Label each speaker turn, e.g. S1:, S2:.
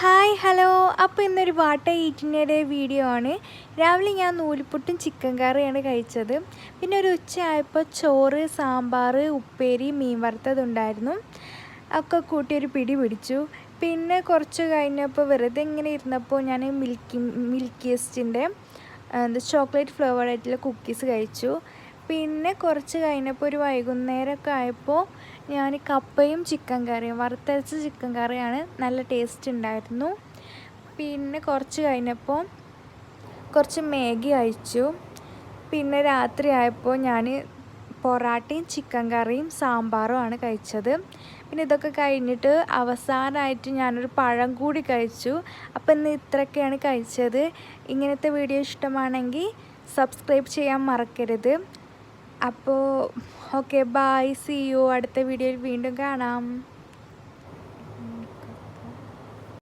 S1: Hi hello. അപ്പോൾ ഇന്നൊരു വാട്ട ഈറ്റിൻ്റെ video ആണ്. രാവിലെ ഞാൻ നൂൽപുട്ടും ചിക്കൻ കറിയാണ് കഴിച്ചത്. പിന്നെ ഒരു ഉച്ചയായപ്പോൾ ചോറ്, സാമ്പാർ, ഉപ്പേരി, മീൻ വറുത്തതുണ്ടായിരുന്നു. ഒക്കെ കൂട്ടി ഒരു പിടി പിടിച്ചു. പിന്നെ കുറച്ച് കഴിഞ്ഞപ്പോൾ വെറുതെ ഇങ്ങനെ ഇരുന്നപ്പോൾ ഞാൻ മിൽക്കിയസ്റ്റിൻ്റെ ചോക്ലേറ്റ് ഫ്ലേവേർഡ് ആയിട്ടുള്ള കുക്കീസ് കഴിച്ചു. പിന്നെ കുറച്ച് കഴിഞ്ഞപ്പോൾ ഒരു വൈകുന്നേരമൊക്കെ ആയപ്പോൾ ഞാൻ കപ്പയും ചിക്കൻ കറിയും വറുത്തരച്ച ചിക്കൻ കറിയാണ്, നല്ല ടേസ്റ്റ് ഉണ്ടായിരുന്നു. പിന്നെ കുറച്ച് കഴിഞ്ഞപ്പോൾ കുറച്ച് മാഗി കഴിച്ചു. പിന്നെ രാത്രി ആയപ്പോൾ ഞാൻ പൊറാട്ടയും ചിക്കൻ കറിയും സാമ്പാറുമാണ് കഴിച്ചത്. പിന്നെ ഇതൊക്കെ കഴിഞ്ഞിട്ട് അവസാനമായിട്ട് ഞാനൊരു പഴം കൂടി കഴിച്ചു. അപ്പോൾ ഇന്ന് ഇത്രയൊക്കെയാണ് കഴിച്ചത്. ഇങ്ങനത്തെ വീഡിയോ ഇഷ്ടമാണെങ്കിൽ സബ്സ്ക്രൈബ് ചെയ്യാൻ മറക്കരുത്. അപ്പോൾ ഓക്കെ, ബൈ, സീ യു. അടുത്ത വീഡിയോയിൽ വീണ്ടും കാണാം.